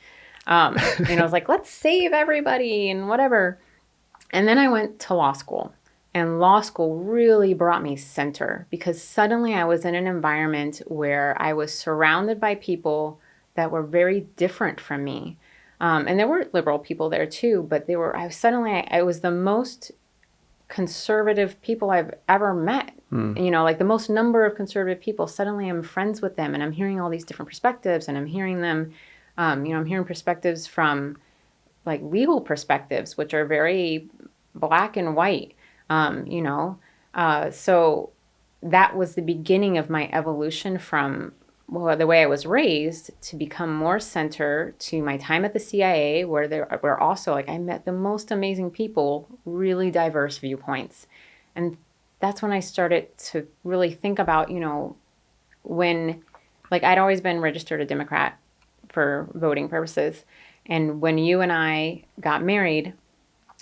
I was like, let's save everybody and whatever. And then I went to law school, and law school really brought me center because suddenly I was in an environment where I was surrounded by people that were very different from me. And there were liberal people there too, but I was the most conservative people I've ever met. Like the most number of conservative people. Suddenly I'm friends with them, and I'm hearing all these different perspectives, and I'm hearing them I'm hearing perspectives from like legal perspectives, which are very black and white, so that was the beginning of my evolution from the way I was raised to become more center to my time at the CIA, where also like I met the most amazing people, really diverse viewpoints. And that's when I started to really think about, when like I'd always been registered a Democrat for voting purposes. And when you and I got married,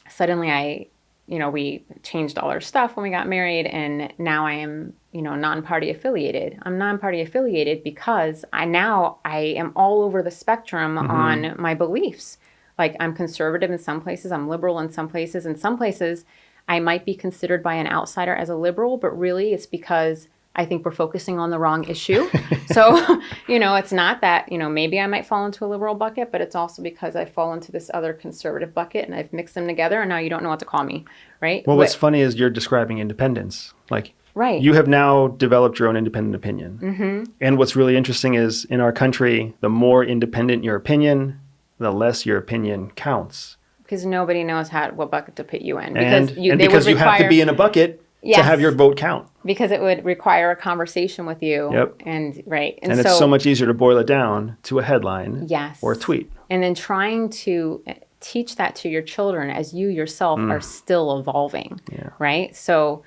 suddenly we changed all our stuff when we got married, and now I am, non-party affiliated. I'm non-party affiliated because I am all over the spectrum on my beliefs. Like I'm conservative in some places, I'm liberal in some places. In some places, I might be considered by an outsider as a liberal, but really it's because I think we're focusing on the wrong issue. So, it's not that, maybe I might fall into a liberal bucket, but it's also because I fall into this other conservative bucket and I've mixed them together and now you don't know what to call me, right? Well, what's funny is you're describing independence. Like, right. You have now developed your own independent opinion. And what's really interesting is in our country, the more independent your opinion, the less your opinion counts. Because nobody knows what bucket to put you in. Because you have to be in a bucket to have your vote count. Because it would require a conversation with you. Yep. And it's so much easier to boil it down to a headline or a tweet. And then trying to teach that to your children as you yourself are still evolving. Yeah. Right? So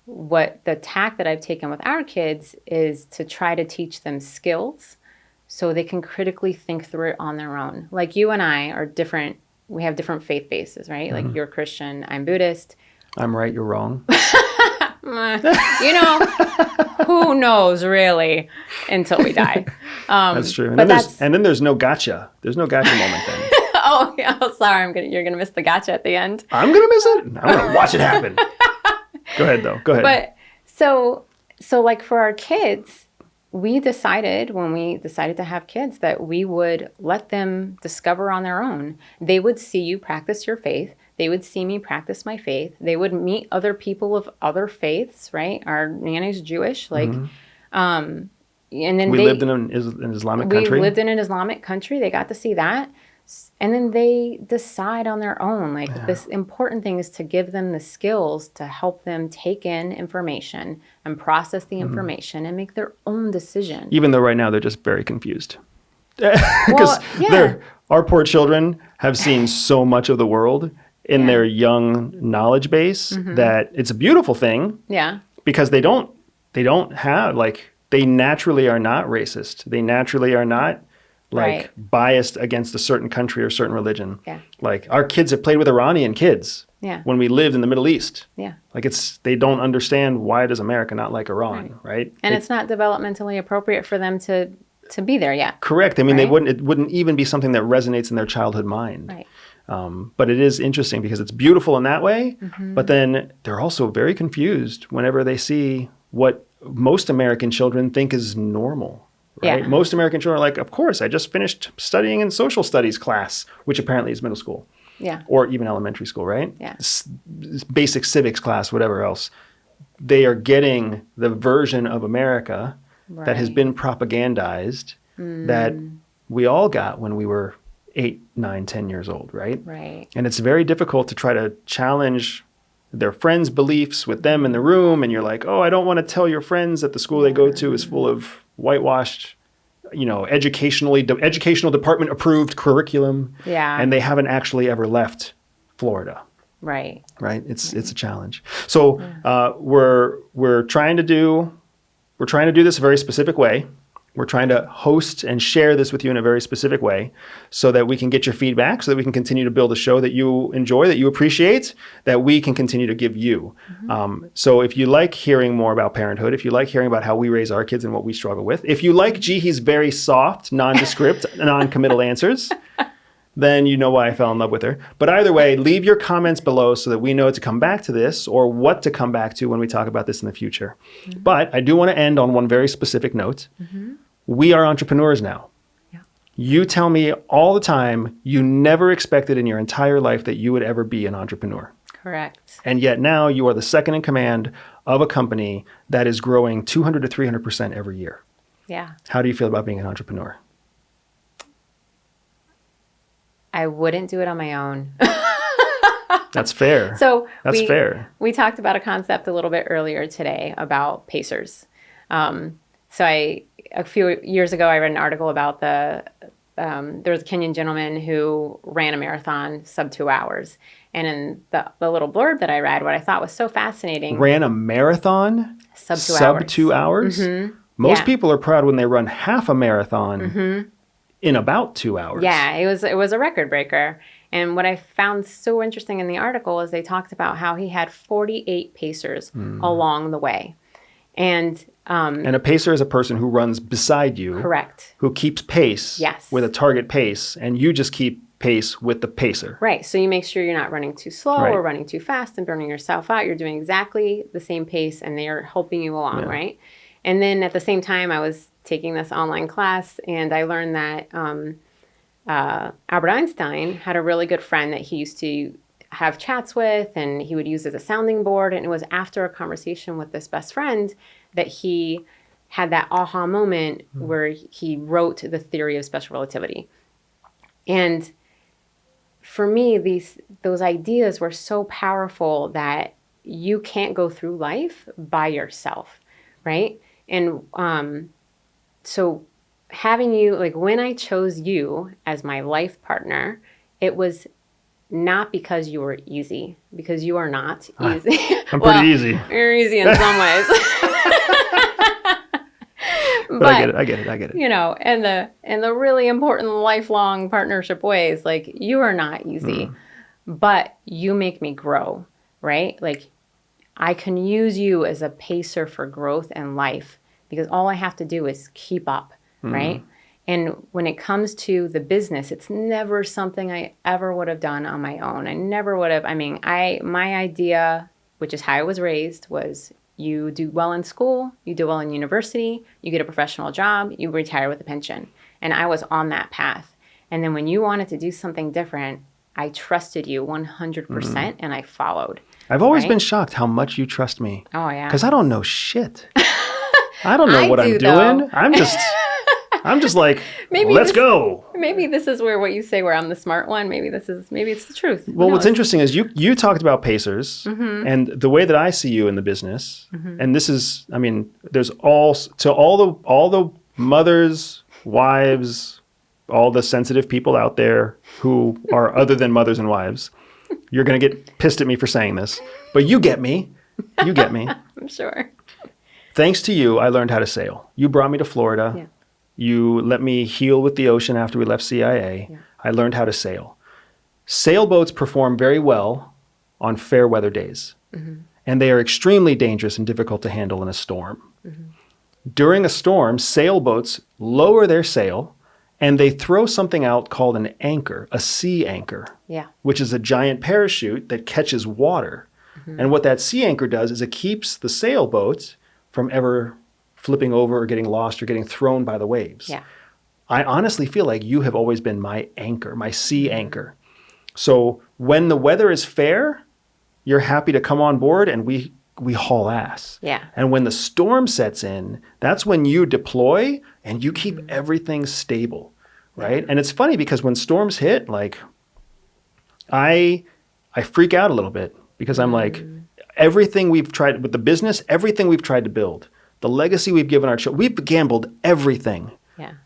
what the tack that I've taken with our kids is to try to teach them skills so they can critically think through it on their own. Like you and I are different. We have different faith bases, right? Like you're Christian, I'm Buddhist. I'm right, you're wrong. Who knows really until we die. That's true. And then there's no gotcha. There's no gotcha moment then. Oh, yeah. Sorry. You're going to miss the gotcha at the end. I'm going to miss it? I'm going to watch it happen. Go ahead, though. Go ahead. But so like for our kids, we decided when we decided to have kids that we would let them discover on their own. They would see you practice your faith. They would see me practice my faith. They would meet other people of other faiths, right? Our nanny's Jewish, and then we lived in an Islamic country. We lived in an Islamic country. They got to see that. And then they decide on their own. This important thing is to give them the skills to help them take in information and process the information and make their own decision. Even though right now they're just very confused. Because our poor children have seen so much of the world in their young knowledge base that it's a beautiful thing. Yeah. Because they don't have, they naturally are not racist. They naturally are not biased against a certain country or certain religion. Yeah. Like our kids have played with Iranian kids when we lived in the Middle East. Yeah. They don't understand why does America not like Iran, right? And it's not developmentally appropriate for them to be there yet. Correct. I mean, it wouldn't even be something that resonates in their childhood mind. Right. But it is interesting because it's beautiful in that way, but then they're also very confused whenever they see what most American children think is normal. Right? Yeah. Most American children are like, of course, I just finished studying in social studies class, which apparently is middle school. Yeah. Or even elementary school, right? Yeah. Basic civics class, whatever else. They are getting the version of America that has been propagandized that we all got when we were 8, 9, 10 years old, right? Right. And it's very difficult to try to challenge their friends' beliefs with them in the room. And you're like, oh, I don't want to tell your friends that the school they go to is full of whitewashed, educational department approved curriculum. Yeah. And they haven't actually ever left Florida. Right. Right. It's a challenge. So we're trying to do this a very specific way. We're trying to host and share this with you in a very specific way so that we can get your feedback, so that we can continue to build a show that you enjoy, that you appreciate, that we can continue to give you. So if you like hearing more about parenthood, if you like hearing about how we raise our kids and what we struggle with, if you like Jihi's very soft, nondescript, non-committal answers, then you know why I fell in love with her. But either way, leave your comments below so that we know to come back to this or what to come back to when we talk about this in the future. But I do want to end on one very specific note. We are entrepreneurs now. Yeah. You tell me all the time you never expected in your entire life that you would ever be an entrepreneur. Correct. And yet now you are the second in command of a company that is growing 200 to 300% every year. Yeah. How do you feel about being an entrepreneur? I wouldn't do it on my own. That's fair. So That's fair. We talked about a concept a little bit earlier today about pacers. A few years ago, I read an article about there was a Kenyan gentleman who ran a marathon sub 2 hours. And in the little blurb that I read, what I thought was so fascinating. Ran a marathon? Sub 2 hours. Sub 2 hours? Mm-hmm. Most people are proud when they run half a marathon in about 2 hours. Yeah, it was a record breaker. And what I found so interesting in the article is they talked about how he had 48 pacers along the way. And a pacer is a person who runs beside you. Correct. Who keeps pace with a target pace, and you just keep pace with the pacer. Right. So you make sure you're not running too slow or running too fast and burning yourself out. You're doing exactly the same pace, and they are helping you along, right? And then at the same time, I was taking this online class, and I learned that Albert Einstein had a really good friend that he used to have chats with, and he would use as a sounding board. And it was after a conversation with this best friend that he had that aha moment where he wrote the theory of special relativity. And for me, those ideas were so powerful that you can't go through life by yourself, right? And so having you, like when I chose you as my life partner, it was not because you were easy, because you are not easy. I'm pretty easy. You're easy in some ways. But I get it. You know, and the really important lifelong partnership ways, like you are not easy, but you make me grow, right? Like I can use you as a pacer for growth and life because all I have to do is keep up, right? And when it comes to the business, it's never something I ever would have done on my own. I never would have. I mean, my idea, which is how I was raised, was you do well in school, you do well in university, you get a professional job, you retire with a pension. And I was on that path. And then when you wanted to do something different, I trusted you 100% and I followed. I've always been shocked how much you trust me. Oh, yeah. Because I don't know shit. I don't know what I'm doing. Though. I'm just like, let's go. Maybe this is where what you say where I'm the smart one. Maybe it's the truth. Well, what's interesting is you talked about pacers and the way that I see you in the business. And this is, I mean, there's all the mothers, wives, all the sensitive people out there who are other than mothers and wives. You're going to get pissed at me for saying this, but you get me. You get me. I'm sure. Thanks to you, I learned how to sail. You brought me to Florida. Yeah. You let me heal with the ocean after we left CIA. Yeah. I learned how to sail. Sailboats perform very well on fair weather days, and they are extremely dangerous and difficult to handle in a storm. During a storm, sailboats lower their sail, and they throw something out called an anchor, a sea anchor, which is a giant parachute that catches water. And what that sea anchor does is it keeps the sailboat from ever flipping over or getting lost or getting thrown by the waves. Yeah. I honestly feel like you have always been my anchor, my sea anchor. So when the weather is fair, you're happy to come on board and we haul ass. Yeah. And when the storm sets in, that's when you deploy and you keep everything stable, right? And it's funny because when storms hit, like I freak out a little bit because I'm like, everything we've tried with the business, everything we've tried to build, the legacy we've given our children, we've gambled everything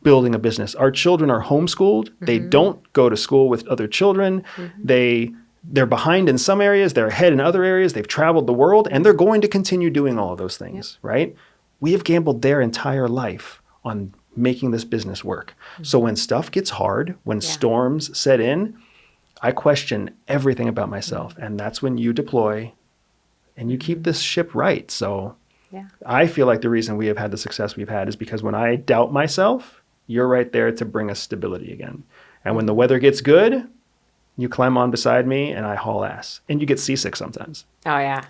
building a business. Our children are homeschooled. They don't go to school with other children. They're behind in some areas. They're ahead in other areas. They've traveled the world, and they're going to continue doing all of those things, right? We have gambled their entire life on making this business work. So when stuff gets hard, when storms set in, I question everything about myself. And that's when you deploy and you keep this ship right. So I feel like the reason we have had the success we've had is because when I doubt myself, you're right there to bring us stability again. And when the weather gets good, you climb on beside me and I haul ass. And you get seasick sometimes. Oh, yeah.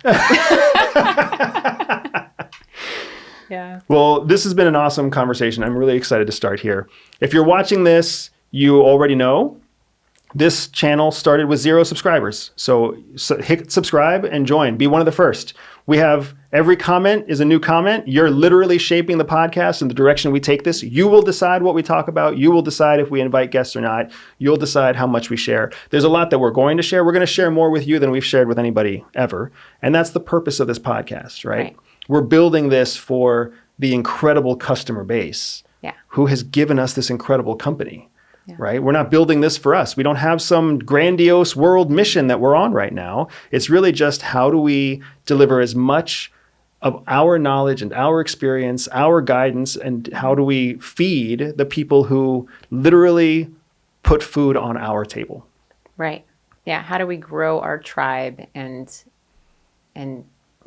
Yeah. Well, this has been an awesome conversation. I'm really excited to start here. If you're watching this, you already know This channel started with 0 subscribers. So hit subscribe and join. Be one of the first. We have every comment is a new comment. You're literally shaping the podcast in the direction we take this. You will decide what we talk about. You will decide if we invite guests or not. You'll decide how much we share. There's a lot that we're going to share. We're going to share more with you than we've shared with anybody ever. And that's the purpose of this podcast, right? We're building this for the incredible customer base who has given us this incredible company. Right? We're not building this for us. We don't have some grandiose world mission that we're on right now. It's really just how do we deliver as much of our knowledge and our experience, our guidance, and how do we feed the people who literally put food on our table. Right. Yeah. How do we grow our tribe and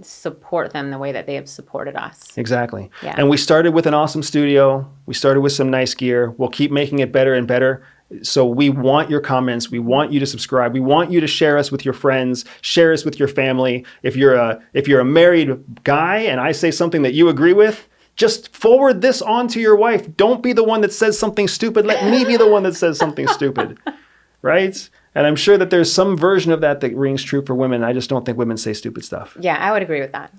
support them the way that they have supported us? Exactly. Yeah. And we started with an awesome studio. We started with some nice gear. We'll keep making it better and better. So we want your comments. We want you to subscribe. We want you to share us with your friends, share us with your family. If you're a married guy and I say something that you agree with, just forward this on to your wife. Don't be the one that says something stupid. Let me be the one that says something stupid. Right? And I'm sure that there's some version of that rings true for women. I just don't think women say stupid stuff. Yeah, I would agree with that.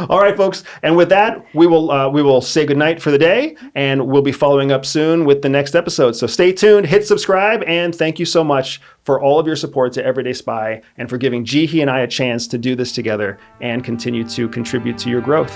All right, folks. And with that, we will say goodnight for the day, and we'll be following up soon with the next episode. So stay tuned, hit subscribe, and thank you so much for all of your support to Everyday Spy and for giving Jihi and I a chance to do this together and continue to contribute to your growth.